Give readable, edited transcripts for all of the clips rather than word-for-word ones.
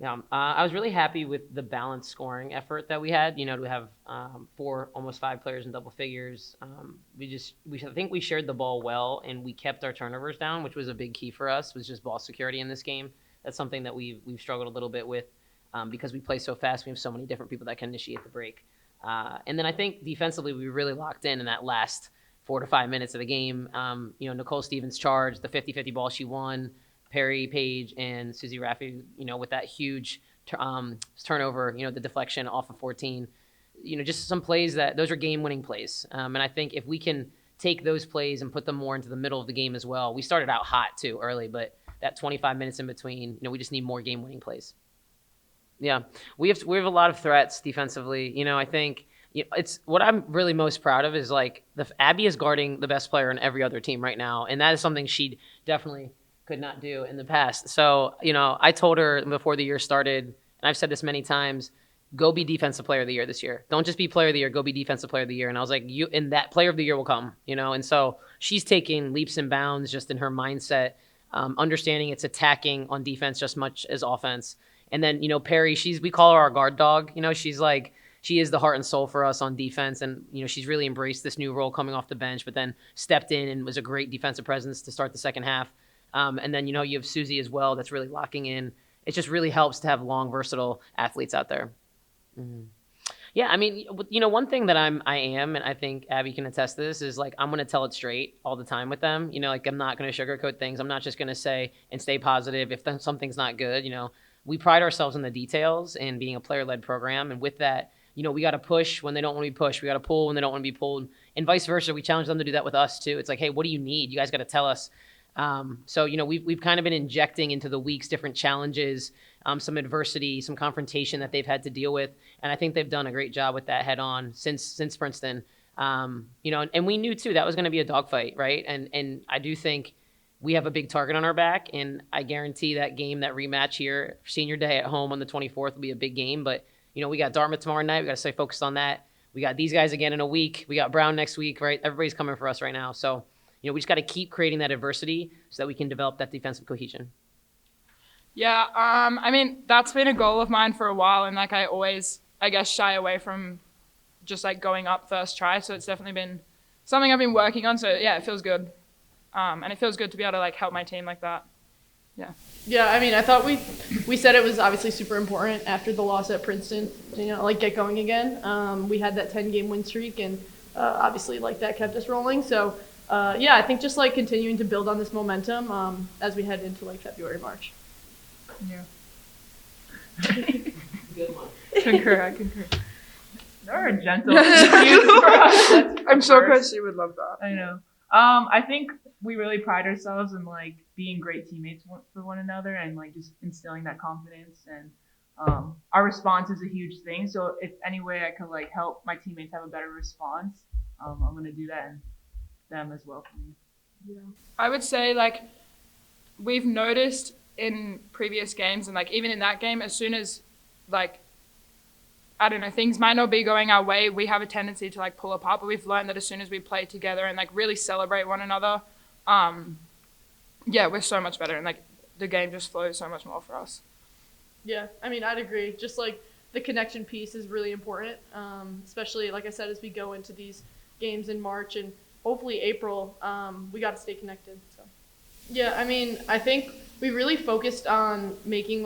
Yeah, I was really happy with the balanced scoring effort that we had. To have four, almost five players in double figures. I think we shared the ball well, and we kept our turnovers down, which was a big key for us. Was just ball security in this game. That's something that we've struggled a little bit with because we play so fast. We have so many different people that can initiate the break. And then I think defensively we really locked in that last 4 to 5 minutes of the game. Nicole Stevens' charge, the 50-50 ball she won. Perry Page and Susie Raffi, with that huge turnover, the deflection off of 14, just some plays those are game-winning plays. And I think if we can take those plays and put them more into the middle of the game as well, we started out hot too early, but that 25 minutes in between, we just need more game-winning plays. Yeah, we have a lot of threats defensively. I think it's what I'm really most proud of is like Abby is guarding the best player in every other team right now, and that is something she definitely could not do in the past. So, I told her before the year started, and I've said this many times, go be defensive player of the year this year. Don't just be player of the year, go be defensive player of the year. And I was like, and that player of the year will come, and so she's taking leaps and bounds just in her mindset, understanding it's attacking on defense just much as offense. And then, Perry, we call her our guard dog. She is the heart and soul for us on defense. And, she's really embraced this new role coming off the bench, but then stepped in and was a great defensive presence to start the second half. And then, you have Susie as well that's really locking in. It just really helps to have long, versatile athletes out there. Mm-hmm. Yeah, I mean, one thing that I am, and I think Abby can attest to this, is like I'm going to tell it straight all the time with them. I'm not going to sugarcoat things. I'm not just going to say and stay positive if something's not good. We pride ourselves in the details and being a player-led program. And with that, we got to push when they don't want to be pushed. We got to pull when they don't want to be pulled. And vice versa. We challenge them to do that with us too. It's like, hey, what do you need? You guys got to tell us. So, we've kind of been injecting into the weeks different challenges, some adversity, some confrontation that they've had to deal with. And I think they've done a great job with that head on since Princeton. And we knew too, that was going to be a dogfight. Right. And I do think we have a big target on our back, and I guarantee that rematch here, senior day at home on the 24th will be a big game. But, we got Dartmouth tomorrow night. We got to stay focused on that. We got these guys again in a week. We got Brown next week, right? Everybody's coming for us right now. So, we just got to keep creating that adversity so that we can develop that defensive cohesion. Yeah, I mean, that's been a goal of mine for a while, and I always, shy away from just going up first try. So it's definitely been something I've been working on. So yeah, it feels good. And it feels good to be able to help my team like that. Yeah. Yeah, I mean, I thought we said it was obviously super important after the loss at Princeton, get going again. We had that 10-game win streak, and obviously that kept us rolling. So I think just continuing to build on this momentum as we head into February, March. Yeah. Good one. Concur. They're a gentle excuse for us. I'm sure Chrissy would love that. I know. I think we really pride ourselves in being great teammates for one another and just instilling that confidence, and our response is a huge thing. So if any way I could help my teammates have a better response, I'm going to do that, and them as well for me. Yeah. I would say we've noticed in previous games and even in that game, as soon as I don't know, things might not be going our way, we have a tendency to pull apart, but we've learned that as soon as we play together and really celebrate one another, we're so much better, and the game just flows so much more for us. Yeah, I mean, I'd agree. Just the connection piece is really important, especially like I said, as we go into these games in March and hopefully April, we got to stay connected. So yeah, I mean, I think we really focused on making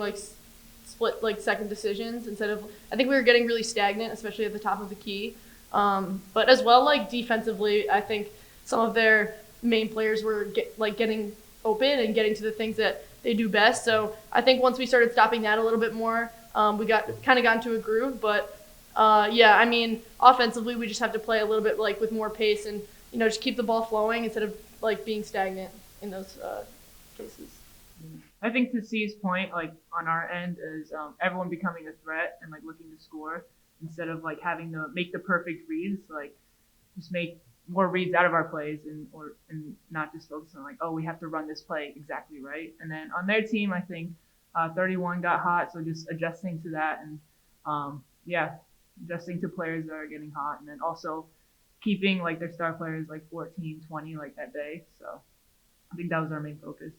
split second decisions instead of, I think we were getting really stagnant, especially at the top of the key. But as well, defensively, I think some of their main players were getting open and getting to the things that they do best. So I think once we started stopping that a little bit more, we got into a groove. But I mean, offensively, we just have to play a little bit with more pace and just keep the ball flowing instead of being stagnant in those cases. I think to C's point, on our end, is everyone becoming a threat and looking to score instead of having to make the perfect reads. Just make more reads out of our plays and not just focus on we have to run this play exactly right. And then on their team, I think 31 got hot, so just adjusting to that and adjusting to players that are getting hot, and then also keeping their star players 14, 20 that day. So I think that was our main focus.